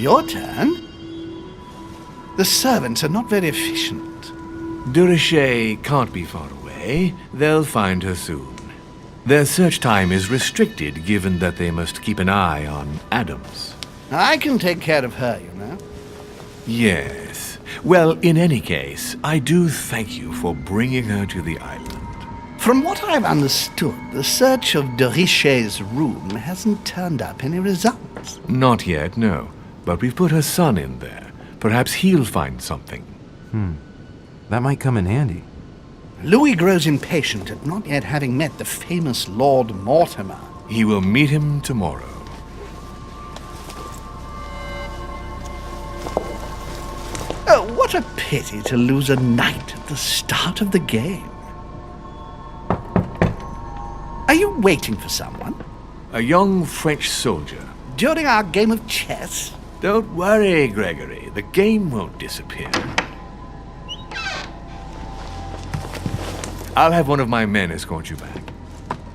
your turn. The servants are not very efficient. Durishay can't be far away. They'll find her soon. Their search time is restricted, given that they must keep an eye on Adams. I can take care of her, you know. Yes. Well, in any case, I do thank you for bringing her to the island. From what I've understood, the search of Durishay's room hasn't turned up any results. Not yet, no. But we've put her son in there. Perhaps he'll find something. That might come in handy. Louis grows impatient at not yet having met the famous Lord Mortimer. He will meet him tomorrow. Oh, what a pity to lose a knight at the start of the game. Are you waiting for someone? A young French soldier. During our game of chess? Don't worry, Gregory. The game won't disappear. I'll have one of my men escort you back.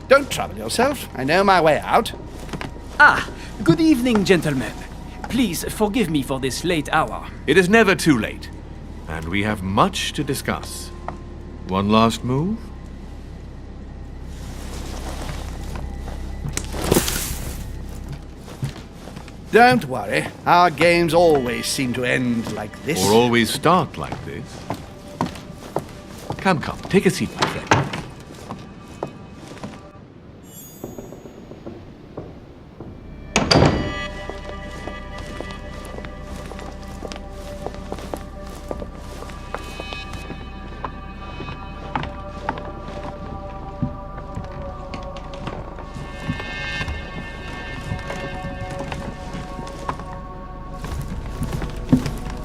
Don't trouble yourself. I know my way out. Ah, good evening, gentlemen. Please forgive me for this late hour. It is never too late, and we have much to discuss. One last move? Don't worry. Our games always seem to end like this. Or always start like this. Come, take a seat, my friend.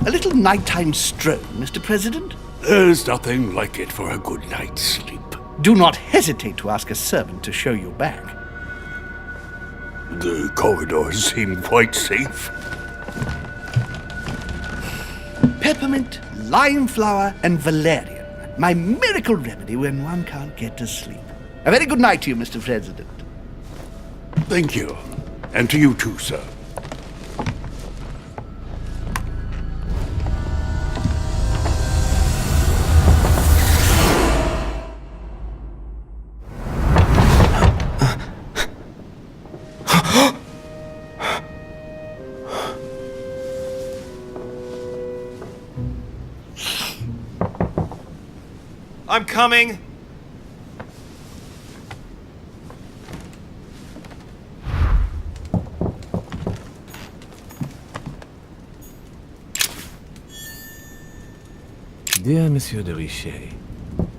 A little nighttime stroll, Mr. President? There's nothing like it for a good night's sleep. Do not hesitate to ask a servant to show you back. The corridors seem quite safe. Peppermint, lime flower, and valerian. My miracle remedy when one can't get to sleep. A very good night to you, Mr. President. Thank you. And to you too, sir. I'm coming! Dear Monsieur de Richet,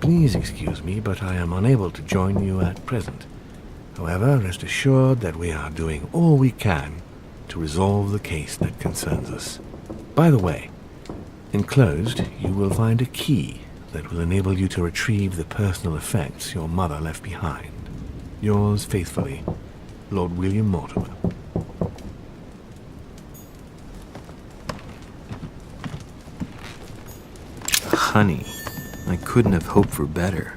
please excuse me, but I am unable to join you at present. However, rest assured that we are doing all we can to resolve the case that concerns us. By the way, enclosed you will find a key that will enable you to retrieve the personal effects your mother left behind. Yours faithfully, Lord William Mortimer. Honey, I couldn't have hoped for better.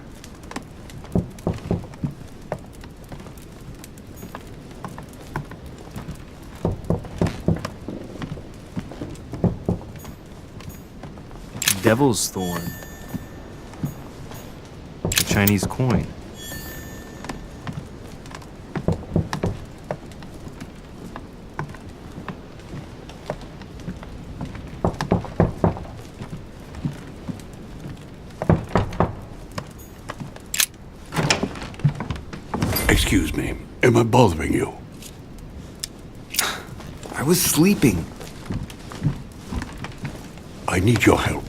Devil's Thorn. A Chinese coin. Excuse me. Am I bothering you? I was sleeping. I need your help.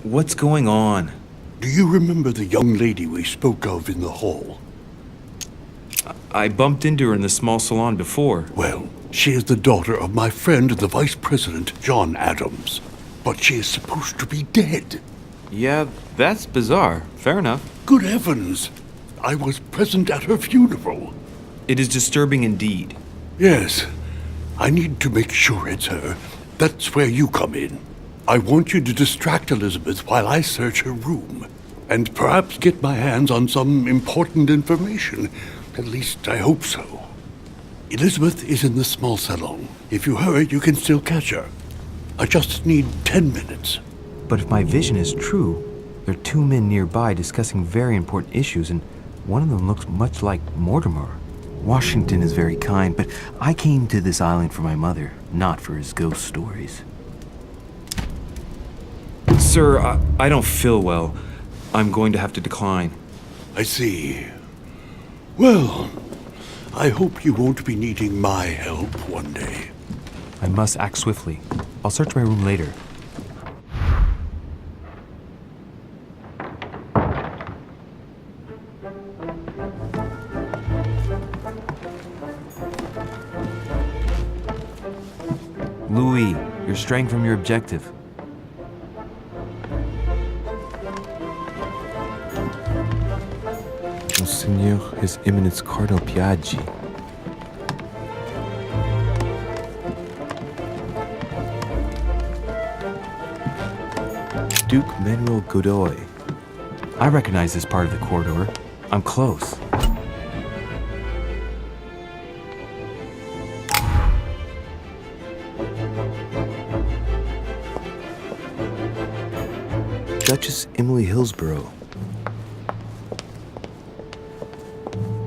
What's going on? Do you remember the young lady we spoke of in the hall? I bumped into her in the small salon before. Well, she is the daughter of my friend, the Vice President, John Adams. But she is supposed to be dead. Yeah, that's bizarre. Fair enough. Good heavens! I was present at her funeral. It is disturbing indeed. Yes. I need to make sure it's her. That's where you come in. I want you to distract Elizabeth while I search her room, and perhaps get my hands on some important information. At least I hope so. Elizabeth is in the small salon. If you hurry, you can still catch her. I just need 10 minutes. But if my vision is true, there are two men nearby discussing very important issues, and one of them looks much like Mortimer. Washington is very kind, but I came to this island for my mother, not for his ghost stories. Sir, I don't feel well. I'm going to have to decline. I see. Well, I hope you won't be needing my help one day. I must act swiftly. I'll search my room later. Louis, you're straying from your objective. Monseigneur, His Eminence Cardinal Piaggi. Duke Manuel Godoy. I recognize this part of the corridor. I'm close. Duchess Emily Hillsborough.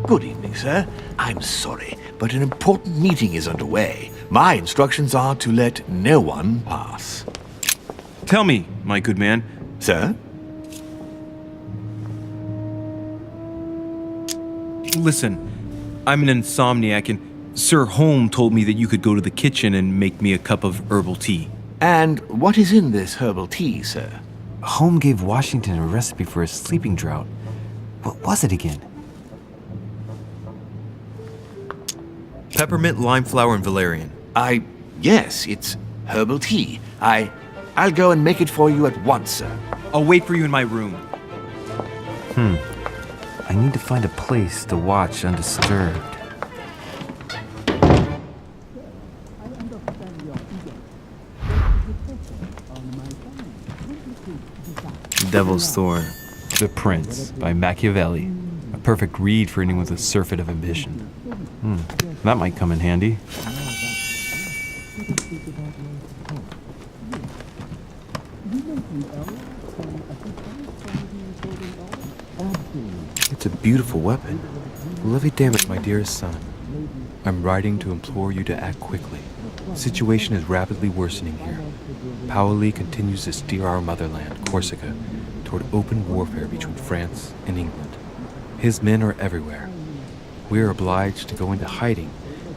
Good evening, sir. I'm sorry, but an important meeting is underway. My instructions are to let no one pass. Tell me, my good man. Sir? Listen, I'm an insomniac, and Sir Holm told me that you could go to the kitchen and make me a cup of herbal tea. And what is in this herbal tea, sir? Holm gave Washington a recipe for a sleeping draught. What was it again? Peppermint, lime flower, and valerian. Yes, it's herbal tea. I'll go and make it for you at once, sir. I'll wait for you in my room. I need to find a place to watch undisturbed. Devil's Thorn. The Prince by Machiavelli. A perfect read for anyone with a surfeit of ambition. That might come in handy. It's a beautiful weapon. Levy damage, my dearest son. I'm writing to implore you to act quickly. The situation is rapidly worsening here. Paoli continues to steer our motherland, Corsica, toward open warfare between France and England. His men are everywhere. We are obliged to go into hiding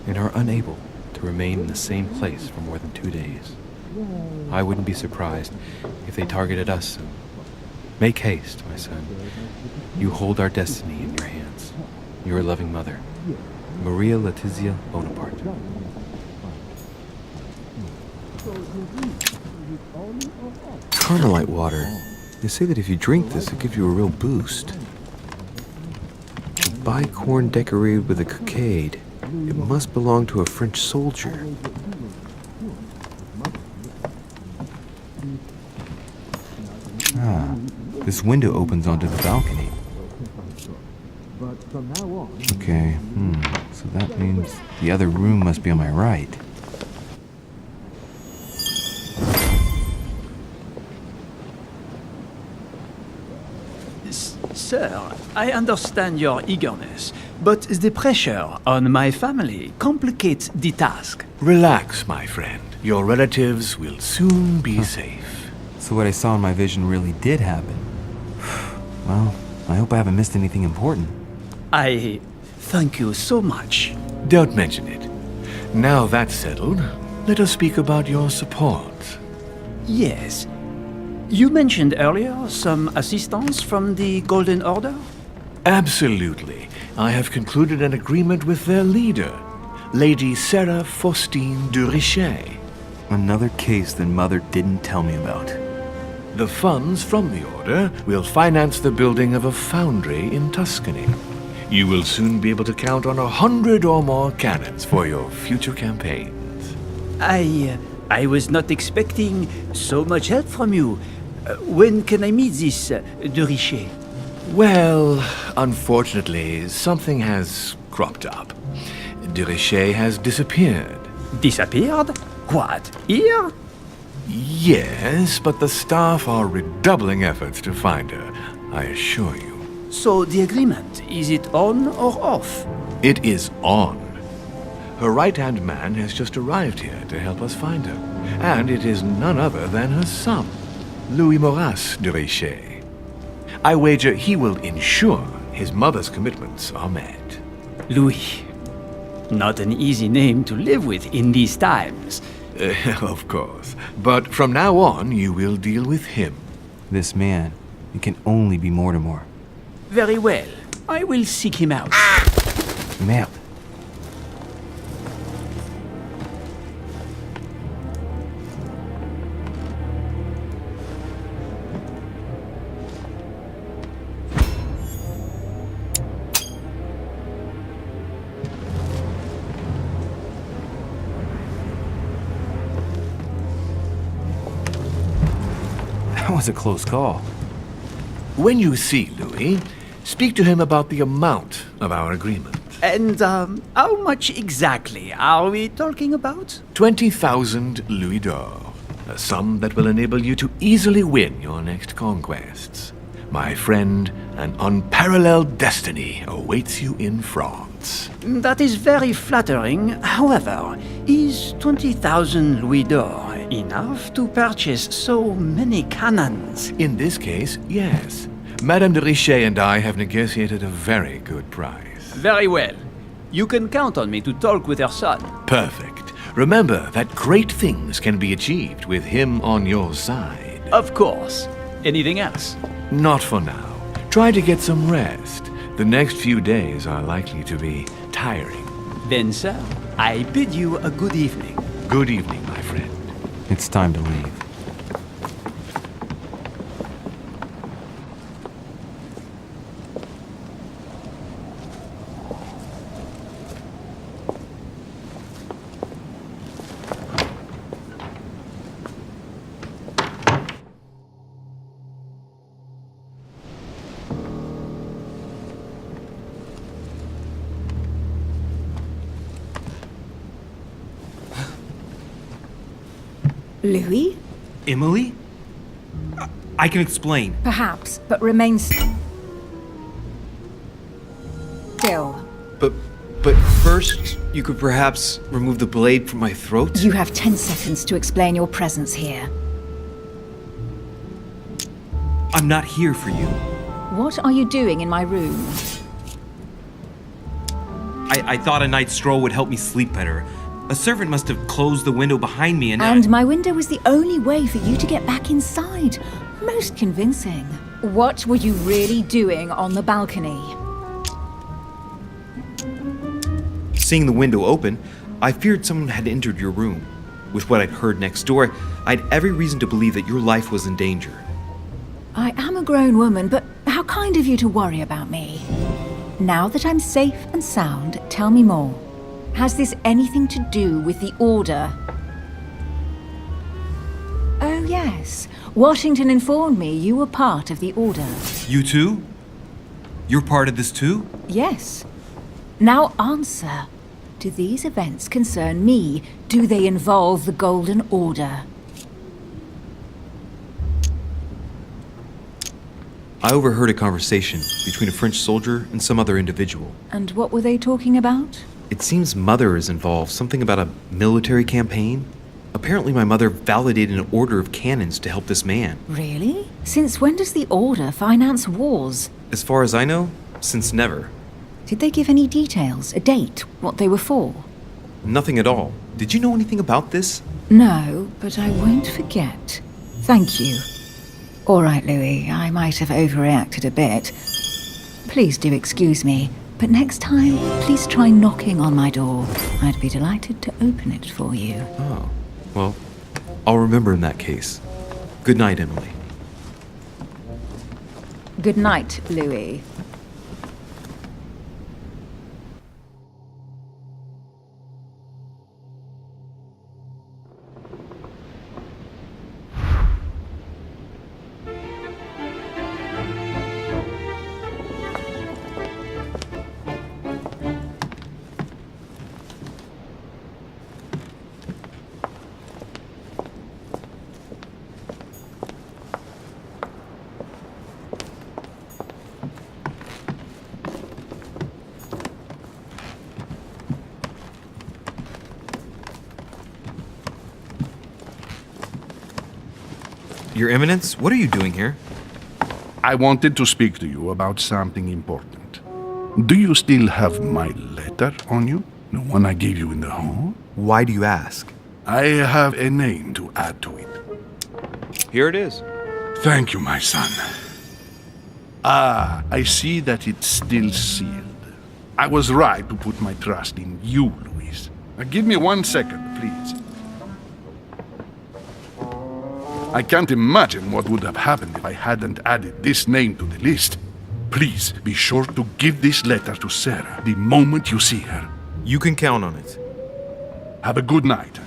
and are unable to remain in the same place for more than 2 days. I wouldn't be surprised if they targeted us soon. Make haste, my son. You hold our destiny in your hands. Your loving mother, Maria Letizia Bonaparte. Carmelite water. They say that if you drink this, it gives you a real boost. A bicorn decorated with a cockade. It must belong to a French soldier. This window opens onto the balcony. Okay, so that means the other room must be on my right. Sir, I understand your eagerness, but the pressure on my family complicates the task. Relax, my friend. Your relatives will soon be safe. So what I saw in my vision really did happen. Well, I hope I haven't missed anything important. I thank you so much. Don't mention it. Now that's settled, let us speak about your support. Yes. You mentioned earlier some assistance from the Golden Order? Absolutely. I have concluded an agreement with their leader, Lady Sarah Faustine de Richet. Another case that Mother didn't tell me about. The funds from the order will finance the building of a foundry in Tuscany. You will soon be able to count on 100 or more cannons for your future campaigns. I was not expecting so much help from you. When can I meet this de Richet? Well, unfortunately, something has cropped up. De Richet has disappeared. Disappeared? What? Here? Yes, but the staff are redoubling efforts to find her, I assure you. So the agreement, is it on or off? It is on. Her right-hand man has just arrived here to help us find her, and it is none other than her son, Louis Maurice de Richet. I wager he will ensure his mother's commitments are met. Louis. Not an easy name to live with in these times. Of course. But from now on, you will deal with him. This man, it can only be Mortimer. Very well. I will seek him out. Merde. That was a close call. When you see Louis, speak to him about the amount of our agreement. And, how much exactly are we talking about? 20,000 louis d'or, a sum that will enable you to easily win your next conquests. My friend, an unparalleled destiny awaits you in France. That is very flattering. However, is 20,000 louis d'or enough to purchase so many cannons? In this case, yes. Madame de Richet and I have negotiated a very good price. Very well. You can count on me to talk with her son. Perfect. Remember that great things can be achieved with him on your side. Of course. Anything else? Not for now. Try to get some rest. The next few days are likely to be tiring. Then, sir, I bid you a good evening. Good evening, my friend. It's time to leave. Louis? Emily? I can explain. Perhaps, but remain still. But first, you could perhaps remove the blade from my throat? You have 10 seconds to explain your presence here. I'm not here for you. What are you doing in my room? I thought a night's stroll would help me sleep better. A servant must have closed the window behind me And my window was the only way for you to get back inside. Most convincing. What were you really doing on the balcony? Seeing the window open, I feared someone had entered your room. With what I'd heard next door, I'd every reason to believe that your life was in danger. I am a grown woman, but how kind of you to worry about me. Now that I'm safe and sound, tell me more. Has this anything to do with the Order? Oh, yes. Washington informed me you were part of the Order. You too? You're part of this too? Yes. Now answer. Do these events concern me? Do they involve the Golden Order? I overheard a conversation between a French soldier and some other individual. And what were they talking about? It seems Mother is involved, something about a military campaign. Apparently my mother validated an order of cannons to help this man. Really? Since when does the Order finance wars? As far as I know, since never. Did they give any details, a date, what they were for? Nothing at all. Did you know anything about this? No, but I won't forget. Thank you. All right, Louis, I might have overreacted a bit. Please do excuse me, but next time, please try knocking on my door. I'd be delighted to open it for you. Oh, well, I'll remember in that case. Good night, Emily. Good night, Louis. Your Eminence, what are you doing here? I wanted to speak to you about something important. Do you still have my letter on you? The one I gave you in the hall? Why do you ask? I have a name to add to it. Here it is. Thank you, my son. Ah, I see that it's still sealed. I was right to put my trust in you, Louise. Give me 1 second, please. I can't imagine what would have happened if I hadn't added this name to the list. Please be sure to give this letter to Sarah the moment you see her. You can count on it. Have a good night.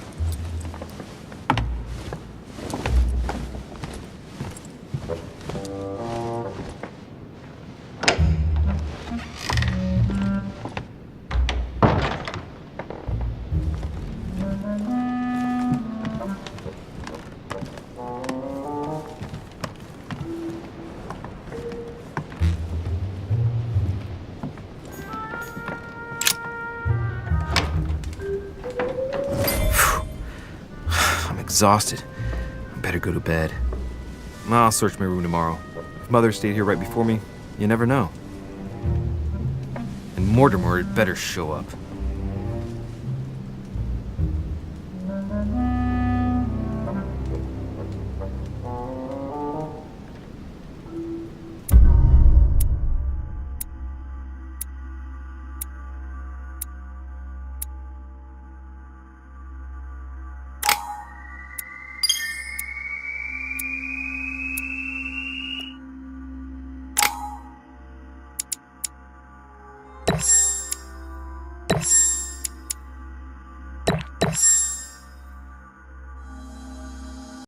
Exhausted. I better go to bed. I'll search my room tomorrow. If Mother stayed here right before me, you never know. And Mortimer had better show up.